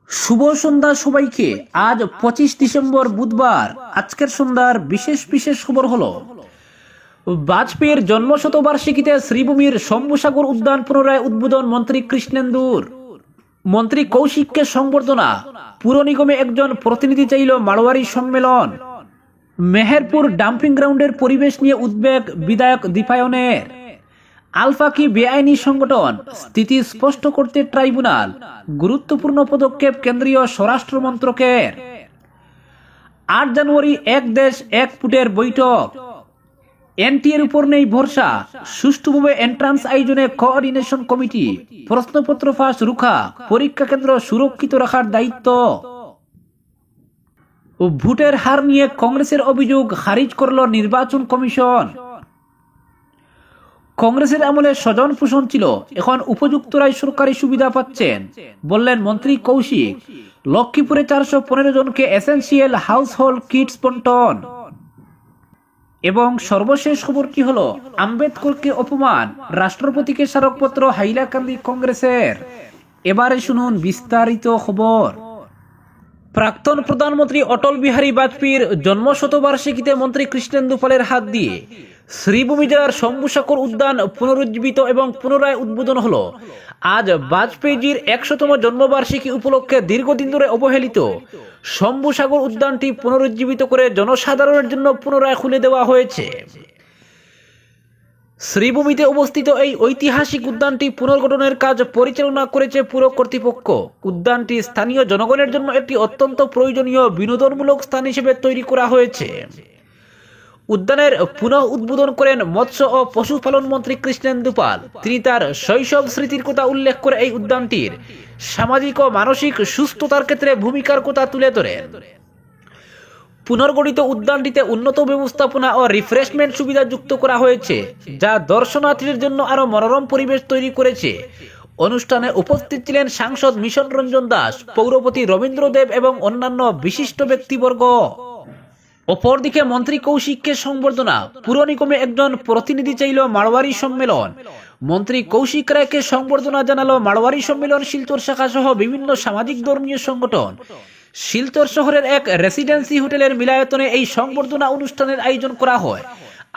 শুভ সন্ধ্যা সবাইকে। আজ 25 ডিসেম্বর বুধবার। আজকের সন্ধ্যার বিশেষ বিশেষ খবর হলো, বাজপেয়ীর জন্মশতবার্ষিকীতে শ্রীভূমির শম্ভুসাগর উদ্যান পুনরায় উদ্বোধন মন্ত্রী কৃষ্ণেন্দুর। মন্ত্রী কৌশিককে সংবর্ধনা, পুর নিগমে একজন প্রতিনিধি চাইল মারোয়ারি সম্মেলন। মেহেরপুর ডাম্পিং গ্রাউন্ডের পরিবেশ নিয়ে উদ্বেগ বিধায়ক দীপায়নের। আলফা কি বেআইনি সংগঠন, স্থিতি স্পষ্ট করতে ট্রাইব্যুনাল, গুরুত্বপূর্ণ পদক্ষেপ কেন্দ্রীয় স্বরাষ্ট্র মন্ত্রকের। 8 জানুয়ারি এক দেশ এক ফুটের বৈঠক। এনটিএর উপর নেই ভরসা, সুষ্ঠুভাবে এন্ট্রান্স আয়োজনে কোঅর্ডিনেশন কমিটি। প্রশ্নপত্র ফাঁস রুখা, পরীক্ষা কেন্দ্র সুরক্ষিত রাখার দায়িত্ব। ভোটের হার নিয়ে কংগ্রেসের অভিযোগ খারিজ করল নির্বাচন কমিশন। কংগ্রেসের আমলে স্বজন পোষণ ছিল, এখন উপযুক্তরাই সরকারি সুবিধা পাচ্ছেন, বললেন মন্ত্রী কৌশিক। লক্ষ্মীপুরে 415 জনকে এসেনশিয়াল হাউস হোল্ড কিটস বন্টন। এবং সর্বশেষ খবরটি হলো, আম্বেদকরকে অপমান, রাষ্ট্রপতিকে স্মারকপত্র হাইলাকান্দি কংগ্রেসের। এবারে শুনুন বিস্তারিত খবর। প্রাক্তন প্রধানমন্ত্রী অটল বিহারী বাজপেয়ীর জন্মশতবার্ষিকীতে মন্ত্রী কৃষ্ণেন্দু পালের হাত দিয়ে শ্রীভূমি জেলার শম্ভুসাগর উদ্যান পুনরুজ্জীবিত এবং পুনরায় উদ্বোধন হলো। আজ বাজপেয়ীজির 100তম জন্মবার্ষিকী উপলক্ষে দীর্ঘদিন ধরে অবহেলিত শম্ভুসাগর উদ্যানটি পুনরুজ্জীবিত করে জনসাধারণের জন্য পুনরায় খুলে দেওয়া হয়েছে। শ্রীভূমিতে অবস্থিত এই ঐতিহাসিক উদ্যানটি পুনর্গঠনের কাজ পরিচালনা করেছে পুর কর্তৃপক্ষ। উদ্যানটি স্থানীয় জনগণের জন্য একটি অত্যন্ত প্রয়োজনীয় বিনোদনমূলক স্থান হিসেবে তৈরি করা হয়েছে। উদ্যানের পুনঃ উদ্বোধন করেন মৎস্য ও পশুপালন মন্ত্রী কৃষ্ণেন্দু পাল। তিনি তার শৈশব স্মৃতির কথা উল্লেখ করে এই উদ্যানটির সামাজিক ও মানসিক সুস্থতার ক্ষেত্রে ভূমিকার কথা তুলে ধরেন। পুনর্গঠিত উদ্যানটিতে উন্নত ব্যবস্থাপনা ও রিফ্রেশমেন্ট সুবিধা যুক্ত করা হয়েছে, যা দর্শনার্থীদের জন্য আরো মনোরম পরিবেশ তৈরি করেছে। অনুষ্ঠানে উপস্থিত ছিলেন সাংসদ মিশন রঞ্জন দাস, পৌরপতি রবীন্দ্র দেব এবং অন্যান্য বিশিষ্ট ব্যক্তিবর্গ। অপরদিকে মন্ত্রী কৌশিককে সংবর্ধনা, পুর নিগমে একজন প্রতিনিধি চাইল মারোয়ারি সম্মেলন। মন্ত্রী কৌশিক রায়কে সংবর্ধনা জানালো মারোয়ারি সম্মেলন শিলচর শাখা সহ বিভিন্ন সামাজিক ধর্মীয় সংগঠন। শিলচর শহরের এক রেসিডেন্সি হোটেলের মিলায়তনে এই সংবর্ধনা অনুষ্ঠানের আয়োজন করা হয়।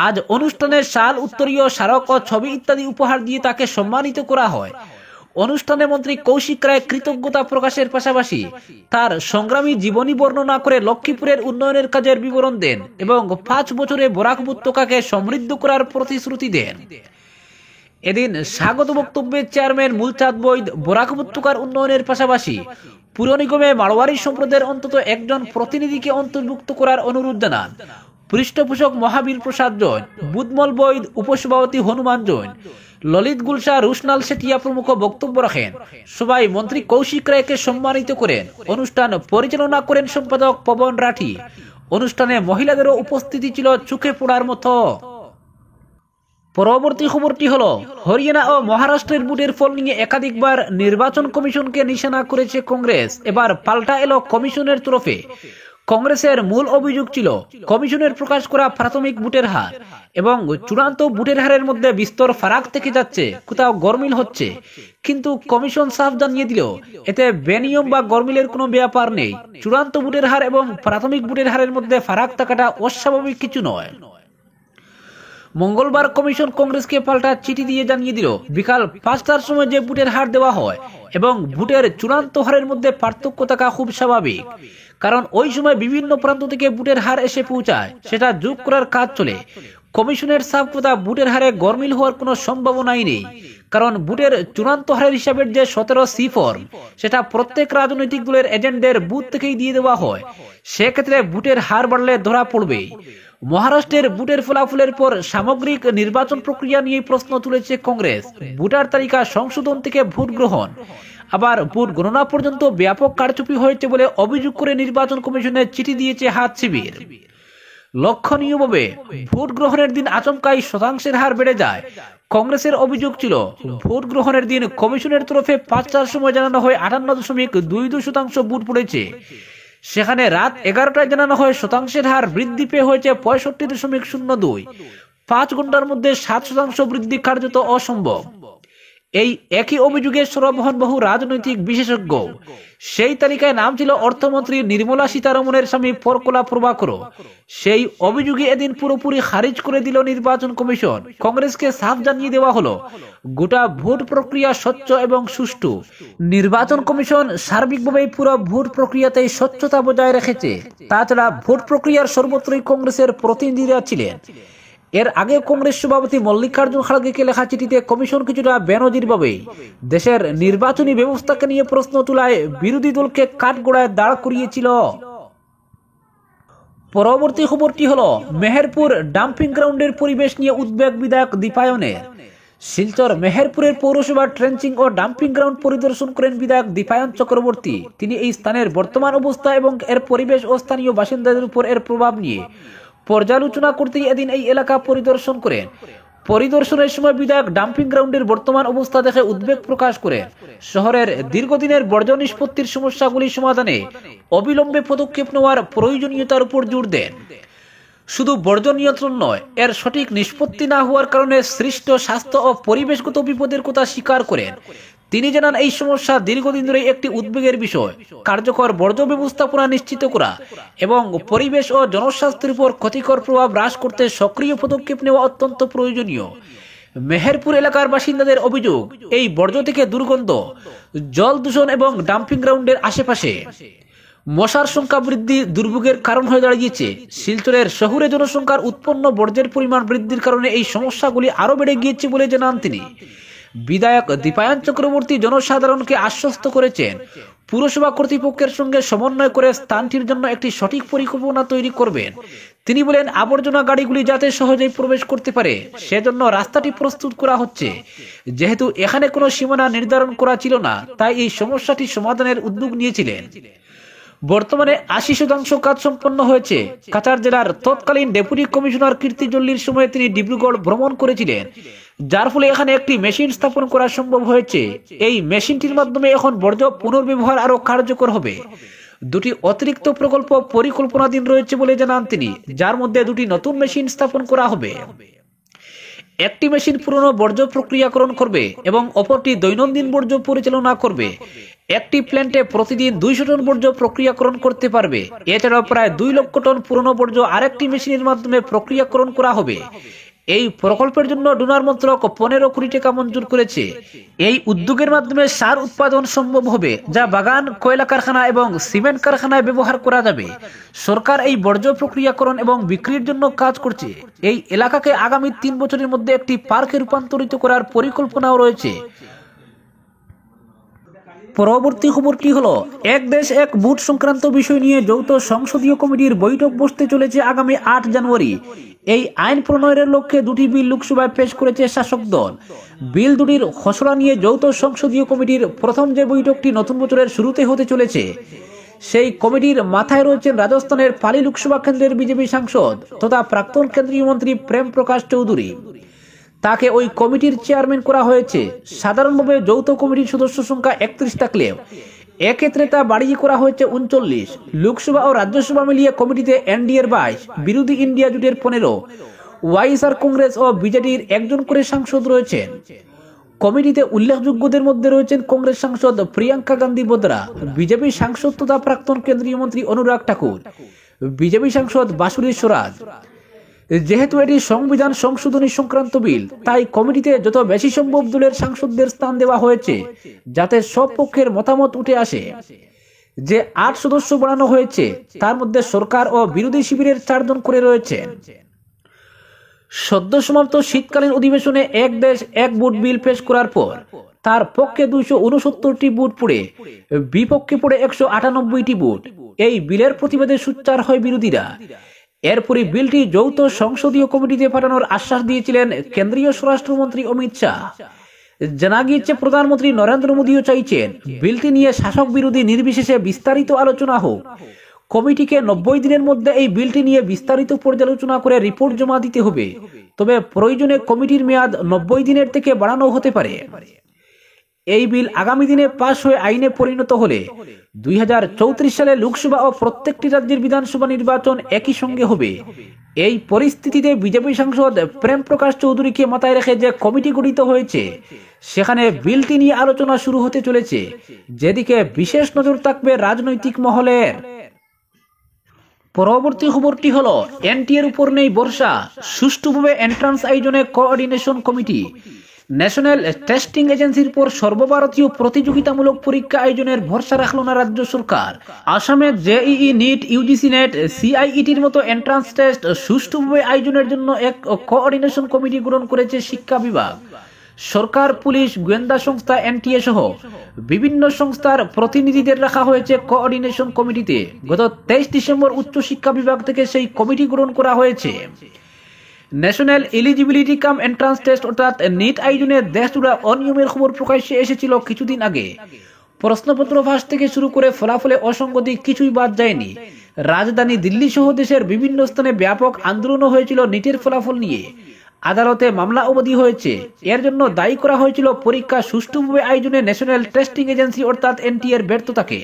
আজ অনুষ্ঠানে শাল, উত্তরীয়, স্মারক ও ছবি ইত্যাদি উপহার দিয়ে তাকে সম্মানিত করা হয়। অনুষ্ঠানে মন্ত্রী কৌশিক রায় কৃতজ্ঞতা প্রকাশের পাশাপাশি তার সংগ্রামী জীবনী বর্ণনা করে লক্ষ্মীপুরের উন্নয়নের কাজের বিবরণ দেন এবং 5 বছরে বরাক উপত্যকাকে সমৃদ্ধ করার প্রতিশ্রুতি দেন। এদিন স্বাগত বক্তব্যে চেয়ারম্যান মূলচাঁদ বৈদ বরাক উপত্যকার উন্নয়নের পাশাপাশি পুর নিগমে মারোয়ারি সম্প্রদায়ের অন্তত একজন প্রতিনিধিকে অন্তর্ভুক্ত করার অনুরোধ জানান। পৃষ্ঠপোষক মহাবীর প্রসাদ জৈন, বুধমল বৈদ, উপসভাপতি হনুমান জৈন, ললিত গুলশা, রুশনাল সেটিয়া প্রমুখ বক্তব্য রাখেন। সবাই মন্ত্রী কৌশিক রায়কে সম্মানিত করেন। অনুষ্ঠান পরিচালনা করেন সম্পাদক পবন রাঠি। অনুষ্ঠানে মহিলাদেরও উপস্থিতি ছিল চোখে পড়ার মতো। পরবর্তী খবরটি হলো, হরিয়ানা ও মহারাষ্ট্রের ভোটের ফল নিয়ে একাধিকবার নির্বাচন কমিশনকে নিশানা করেছে কংগ্রেস। এবার পাল্টা এলো কমিশনের তরফে। কংগ্রেসের মূল অভিযোগ ছিল কমিশনের প্রকাশ করা প্রাথমিক ভোটের হার এবং চূড়ান্ত ভোটের হারের মধ্যে বিস্তর ফারাক থেকে যাচ্ছে, কোথাও গরমিল হচ্ছে। কিন্তু কমিশন সাফ জানিয়ে দিল, এতে বেনিয়ম বা গরমিলের কোনো ব্যাপার নেই। চূড়ান্ত ভোটের হার এবং প্রাথমিক ভোটের হারের মধ্যে ফারাক থাকাটা অস্বাভাবিক কিছু নয়। মঙ্গলবার কমিশন কংগ্রেসকে পাল্টা চিঠি দিয়ে জানিয়ে দিল, বিকাল 5টার সময় যে ভোটের হার দেওয়া হয় এবং ভোটের চূড়ান্ত হারের মধ্যে পার্থক্য থাকা খুব স্বাভাবিক, কারণ ওই সময় বিভিন্ন প্রান্ত থেকে ভোটের হার এসে পৌঁছায়, সেটা যোগ করার কাজ চলে। কমিশনের সাফ কথা, ভোটের হারে গরমিল হওয়ার কোনো সম্ভাবনাই নেই, কারণ ভোটের চূড়ান্ত হারের হিসাবের যে 17C ফর্ম, সেটা প্রত্যেক রাজনৈতিক দলের এজেন্টদের বুথ থেকেই দিয়ে দেওয়া হয়। সেক্ষেত্রে ভোটের হার বাড়লে ধরা পড়বেই। মহারাষ্ট্রের ভোটের ফলাফলের পর সামগ্রিক নির্বাচন প্রক্রিয়া নিয়ে প্রশ্ন তুলেছে কংগ্রেস। ভোটার তালিকা সংশোধন থেকে ভোট গ্রহণ আবার ভোট গণনা পর্যন্ত ব্যাপক কারচুপি হয়েছে বলে অভিযোগ করে নির্বাচন কমিশনের চিঠি দিয়েছে হাত শিবির। লক্ষণীয়ভাবে ভোট গ্রহণের দিন আচমকাই শতাংশের হার বেড়ে যায়। কংগ্রেসের অভিযোগ ছিল, ভোট গ্রহণের দিন কমিশনের তরফে 5টার সময় জানানো হয় 58.22% ভোট পড়েছে। সেখানে রাত 11টায় জানানো হয় শতাংশের হার বৃদ্ধি পেয়ে হয়েছে 65.02। 5 ঘন্টার মধ্যে 7% বৃদ্ধি কার্যত অসম্ভব। এই একই অভিযোগে সরব হন বহু রাজনৈতিক বিশেষজ্ঞ। সেই তালিকায় নাম ছিল অর্থমন্ত্রী নির্মলা সীতারমণের স্বামী পরকলা প্রভাকর। সেই অভিযোগে এদিন পুরোপুরি খারিজ করে দিল নির্বাচন কমিশন। কংগ্রেসকে সাফ জানিয়ে দেওয়া হলো গোটা ভোট প্রক্রিয়া স্বচ্ছ এবং সুষ্ঠু। নির্বাচন কমিশন সার্বিকভাবে পুরো ভোট প্রক্রিয়াতেই স্বচ্ছতা বজায় রেখেছে। তাছাড়া ভোট প্রক্রিয়ার সর্বত্রই কংগ্রেসের প্রতিনিধিরা ছিলেন। এর আগে কংগ্রেস সভাপতি মল্লিকার্জুন খাড়গেকে লেখা চিঠিতে কমিশন কিছুটা বেনজিরভাবে দেশের নির্বাচনী ব্যবস্থাকে নিয়ে প্রশ্ন তোলায় বিরোধী দলকে কাঠগড়ায় দাঁড় করিয়েছিল। পরবর্তী খবরটি হলো মেহেরপুর ডাম্পিং গ্রাউন্ডের পরিবেশ নিয়ে উদ্বেগ বিধায়ক দীপায়নের। শিলচর মেহেরপুরের পৌরসভার ট্রেঞ্চিং ও ডাম্পিং গ্রাউন্ড পরিদর্শন করেন বিধায়ক দীপায়ন চক্রবর্তী। তিনি এই স্থানের বর্তমান অবস্থা এবং এর পরিবেশ ও স্থানীয় বাসিন্দাদের উপর এর প্রভাব নিয়ে পর্যালোচনা করতে এদিন এই এলাকা পরিদর্শন করেন। পরিদর্শনের সময় বিধায়ক ডাম্পিং গ্রাউন্ডের বর্তমান অবস্থা দেখে উদ্বেগ প্রকাশ করেন। শহরের দীর্ঘদিনের বর্জ্য নিষ্পত্তির সমস্যাগুলি সমাধানে অবিলম্বে পদক্ষেপ নেওয়ার প্রয়োজনীয়তার উপর জোর দেন। শুধু বর্জ্য নিয়ন্ত্রণ নয়, এর সঠিক নিষ্পত্তি না হওয়ার কারণে সৃষ্ট স্বাস্থ্য ও পরিবেশগত বিপদের কথা স্বীকার করেন। তিনি জানান, এই সমস্যা দীর্ঘদিন ধরে একটি উদ্বেগের বিষয়। কার্যকর বর্জ্য ব্যবস্থাপনা নিশ্চিত করা এবং পরিবেশ ও জনস্বাস্থ্যের উপর ক্ষতিকর প্রভাব হ্রাস করতে সক্রিয় পদক্ষেপ নেওয়া অত্যন্ত প্রয়োজনীয়। মেহেরপুর এলাকার বাসিন্দাদের অভিযোগ, এই বর্জ্য থেকে দুর্গন্ধ, জল দূষণ এবং ডাম্পিং গ্রাউন্ডের আশেপাশে মশার সংখ্যা বৃদ্ধি দুর্ভোগের কারণ হয়ে দাঁড়িয়েছে। শিলচরের শহুরে জনসংখ্যার উৎপন্ন বর্জ্যের পরিমাণ বৃদ্ধির কারণে এই সমস্যাগুলি আরও বেড়ে গিয়েছে বলে জানান তিনি। বিধায়ক দীপায়ন চক্রবর্তী জনসাধারণকে আশ্বস্ত করেছেন, পুরসভা কর্তৃপক্ষের সঙ্গে সমন্বয় করে স্থানটির জন্য একটি সঠিক পরিকল্পনা তৈরি করবেন। তিনি বলেন, আবর্জনা গাড়িগুলি যাতে সহজেই প্রবেশ করতে পারে সেজন্য রাস্তাটি প্রস্তুত করা হচ্ছে। যেহেতু এখানে কোনো সীমানা নির্ধারণ করা ছিল না, তাই এই সমস্যাটি সমাধানের উদ্যোগ নিয়েছিলেন। বর্তমানে 80% কাজ সম্পন্ন হয়েছে। কাছাড় জেলার তৎকালীন ডেপুটি কমিশনার কীর্তি জল্লির সময় তিনি ডিব্রুগড় ভ্রমণ করেছিলেন, যার ফলে এখানে একটি মেশিন স্থাপন করা সম্ভব হয়েছে। এই মেশিনটির মাধ্যমে এখন বর্জ্য পুনর্ব্যবহার আরো কার্যকর হবে। দুটি অতিরিক্ত প্রকল্প পরিকল্পনাধীন রয়েছে বলে জানান তিনি, যার মধ্যে দুটি নতুন মেশিন স্থাপন করা হবে। একটি মেশিন পুরনো বর্জ্য প্রক্রিয়াকরণ করবে এবং অপরটি দৈনন্দিন বর্জ্য পরিচালনা করবে। একটি প্ল্যান্টে প্রতিদিন 200 টন বর্জ্য প্রক্রিয়াকরণ করতে পারবে। এছাড়াও প্রায় 2 লক্ষ টন পুরনো বর্জ্য আরেকটি মেশিনের মাধ্যমে প্রক্রিয়াকরণ করা হবে। এই প্রকল্পের জন্য ডোনার মন্ত্রক 15 কোটি টাকা মঞ্জুর করেছে। এই উদ্যোগের মাধ্যমে সার উৎপাদন সম্ভব হবে, যা বাগান, কয়লা কারখানা এবং সিমেন্ট কারখানায় ব্যবহার করা যাবে। সরকার এই বর্জ্য প্রক্রিয়াকরণ এবং বিক্রির জন্য কাজ করছে। এই এলাকাকে আগামী 3 বছরের মধ্যে একটি পার্কে রূপান্তরিত করার পরিকল্পনাও রয়েছে। পরবর্তী খবরটি হলো, এক দেশ এক ভোট সংক্রান্ত বিষয় নিয়ে যৌথ সংসদীয় কমিটির বৈঠক বসতে চলেছে আগামী 8 জানুয়ারি। এই আইন প্রণয়নের লক্ষ্যে দুটি বিল লোকসভায় পেশ করেছে শাসক দল। বিল দুটির খসড়া নিয়ে যৌথ সংসদীয় কমিটির প্রথম যে বৈঠকটি নতুন বছরের শুরুতে হতে চলেছে, সেই কমিটির মাথায় রয়েছেন রাজস্থানের পালি লোকসভা কেন্দ্রের বিজেপি সাংসদ তথা প্রাক্তন কেন্দ্রীয় মন্ত্রী প্রেম প্রকাশ চৌধুরী। তাকে ওই কমিটির চেয়ারম্যান করা হয়েছে। সাধারণভাবে যৌথ কমিটির সদস্য সংখ্যা 31 থাকলেও এক্ষেত্রে তা বাড়িয়ে করা হয়েছে 39। লোকসভা ও রাজ্যসভা মিলিয়ে কমিটিতে এনডিএর 22, বিরোধী ইন্ডিয়া জোটের 15, ওয়াইএসআর কংগ্রেস ও বিজেডির একজন করে সাংসদ রয়েছেন। কমিটিতে উল্লেখযোগ্যদের মধ্যে রয়েছেন কংগ্রেস সাংসদ প্রিয়াঙ্কা গান্ধী বদ্রা, বিজেপি সাংসদ তথা প্রাক্তন কেন্দ্রীয় মন্ত্রী অনুরাগ ঠাকুর, বিজেপি সাংসদ বাসুরী স্বরাজ। যেহেতু এটি সংবিধান সংশোধনী সংক্রান্ত বিল, তাই কমিটিতে যত বেশি সম্ভব দলের সাংসদদের স্থান দেওয়া হয়েছে, যাতে সব পক্ষের মতামত উঠে আসে। যে 8 সদস্য বাড়ানো হয়েছে, তার মধ্যে সরকার ও বিরোধী শিবিরের 4 জন করে রয়েছেন। সদ্য সমাপ্ত শীতকালীন অধিবেশনে এক দেশ এক ভোট বিল পেশ করার পর তার পক্ষে 269টি ভোট পড়ে, বিপক্ষে পড়ে 198টি ভোট। এই বিলের প্রতিবাদে সোচ্চার হয় বিরোধীরা। এরপরই বিলটি যৌথ সংসদীয় কমিটিতে পাঠানোর আশ্বাস দিয়েছিলেন কেন্দ্রীয় স্বরাষ্ট্রমন্ত্রী অমিত শাহ। জানা গিয়েছে, প্রধানমন্ত্রী নরেন্দ্র মোদীও চাইছেন বিলটি নিয়ে শাসক বিরোধী নির্বিশেষে বিস্তারিত আলোচনা হোক। কমিটিকে 90 দিনের মধ্যে এই বিলটি নিয়ে বিস্তারিত পর্যালোচনা করে রিপোর্ট জমা দিতে হবে। তবে প্রয়োজনে কমিটির মেয়াদ 90 দিনের থেকে বাড়ানো হতে পারে। এই বিল আগামী দিনে পাশ হয়ে আইনে পরিণত হলে 2034 সালে লোকসভা ও প্রত্যেকটি রাজ্যের বিধানসভা নির্বাচন একই সঙ্গে হবে। এই পরিস্থিতিতে বিজেপি সাংসদ প্রেম প্রকাশ চৌধুরীকে মাথায় রেখে যে কমিটি গঠিত হয়েছে সেখানে বিলটি নিয়ে আলোচনা শুরু হতে চলেছে, যেদিকে বিশেষ নজর থাকবে রাজনৈতিক মহলের। পরবর্তী খবরটি হলো এনটিএর উপর নেই ভরসা, সুষ্ঠুভাবে এন্ট্রান্স আয়োজনে কোঅর্ডিনেশন কমিটি। ন্যাশনাল টেস্টিং এজেন্সির পর সর্বভারতীয় প্রতিযোগিতামূলক পরীক্ষা আয়োজনের ভরসা রাখল না রাজ্য সরকার। আসামে জেইই, নিট, ইউজিসি নেট, সিআইইটির মতো এন্ট্রান্স টেস্ট সুষ্ঠুভাবে আয়োজনের জন্য এক কোঅর্ডিনেশন কমিটি গঠন করেছে শিক্ষা বিভাগ। সরকার, পুলিশ, গোয়েন্দা সংস্থা, এনটিএ সহ বিভিন্ন সংস্থার প্রতিনিধিদের রাখা হয়েছে কোঅর্ডিনেশন কমিটিতে। গত 23 ডিসেম্বর উচ্চ শিক্ষা বিভাগ থেকে সেই কমিটি গঠন করা হয়েছে। ন্যাশনাল এলিজিবিলিটি কাম এন্ট্রান্স টেস্ট অর্থাৎ নিট আয়োজনে দেশজুড়ে অনিয়মের খবর প্রকাশ্যে এসেছিল কিছুদিন আগে। প্রশ্নপত্র ফাঁস থেকে শুরু করে ফলাফলে অসঙ্গতি কিছুই বাদ যায়নি। রাজধানী দিল্লি সহ দেশের বিভিন্ন স্থানে ব্যাপক আন্দোলনও হয়েছিল নিটের ফলাফল নিয়ে। আদালতে মামলা অবধি হয়েছে। এর জন্য দায়ী করা হয়েছিল পরীক্ষা সুষ্ঠুভাবে আয়োজনে ন্যাশনাল টেস্টিং এজেন্সি অর্থাৎ এনটিএর ব্যর্থতাকে।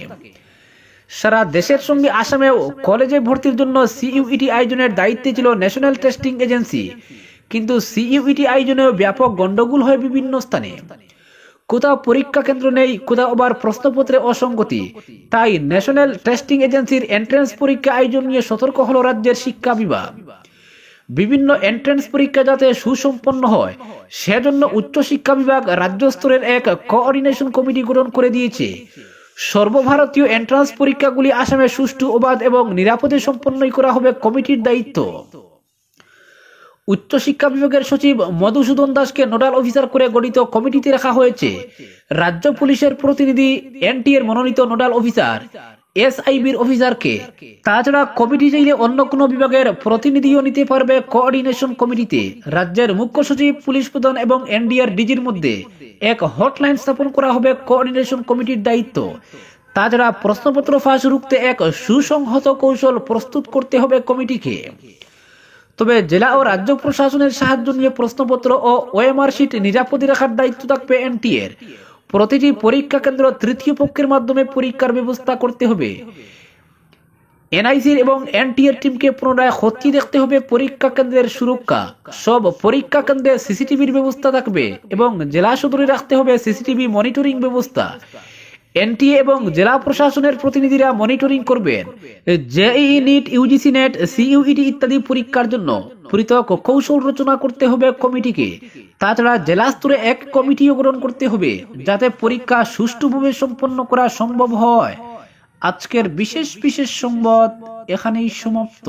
সারা দেশের সঙ্গে আসামেও কলেজে ভর্তির জন্য সিইউইটি আয়োজনের দায়িত্বে ছিল ন্যাশনাল টেস্টিং এজেন্সি, কিন্তু সিইউইটি আয়োজনেও ব্যাপক গন্ডগোল হয় বিভিন্ন স্থানে। কোথাও পরীক্ষা কেন্দ্র নেই, কোথাও আবার প্রশ্নপত্রে অসঙ্গতি। তাই ন্যাশনাল টেস্টিং এজেন্সির এন্ট্রান্স পরীক্ষা আয়োজন নিয়ে সতর্ক হল রাজ্যের শিক্ষা বিভাগ। বিভিন্ন এন্ট্রান্স পরীক্ষা যাতে সুসম্পন্ন হয় সেজন্য উচ্চ শিক্ষা বিভাগ রাজ্য স্তরের এক কোঅর্ডিনেশন কমিটি গঠন করে দিয়েছে। সর্বভারতীয় এন্ট্রান্স পরীক্ষাগুলি আসামে সুষ্ঠু, অবাধ এবং নিরাপদে সম্পন্নই করা হবে কমিটির দায়িত্ব। উচ্চ শিক্ষা বিভাগের সচিব মধুসূদন দাসকে নোডাল অফিসার করে গঠিত কমিটিতে রাখা হয়েছে। রাজ্য পুলিশের প্রতিনিধি, এনটিএর মনোনীত নোডাল অফিসার, এসআইবির অফিসারকে। তাছাড়া কমিটি চাইলে অন্য কোনো বিভাগের প্রতিনিধিও নিতে পারবে কোঅর্ডিনেশন কমিটিতে। রাজ্যের মুখ্য সচিব, পুলিশ প্রধান এবং এনডিআর ডিজির মধ্যে এক হটলাইন স্থাপন করা হবে কোঅর্ডিনেশন কমিটির দায়িত্ব। তাছাড়া প্রশ্নপত্র ফাঁস রুখতে এক সুসংহত কৌশল প্রস্তুত করতে হবে কমিটিকে। তবে জেলা ও রাজ্য প্রশাসনের সাহায্য নিয়ে প্রশ্নপত্র ও ওএমআর শিট নিরাপদে রাখার দায়িত্ব থাকবে এনটিএর। প্রতিটি পরীক্ষা কেন্দ্র তৃতীয় পক্ষের মাধ্যমে পরীক্ষার ব্যবস্থা করতে হবে। এনআইসির এবং এনটিএর টিমকে পুনরায় খতিয়ে দেখতে হবে পরীক্ষা কেন্দ্রের সুরক্ষা। সব পরীক্ষা কেন্দ্রে সিসিটিভির ব্যবস্থা থাকবে এবং জেলা সদরে রাখতে হবে সিসিটিভি মনিটরিং ব্যবস্থা। এনটিএ এবং জেলা প্রশাসনের প্রতিনিধিরা মনিটরিং করবেন। JEE, NEET, UGC NET, CUET ইত্যাদি পরীক্ষার জন্য পৃথক কৌশল রচনা করতে হবে কমিটিকে। তাছাড়া জেলা স্তরে এক কমিটিও গঠন করতে হবে যাতে পরীক্ষা সুষ্ঠুভাবে সম্পন্ন করা সম্ভব হয়। আজকের বিশেষ সংবাদ এখানেই সমাপ্ত।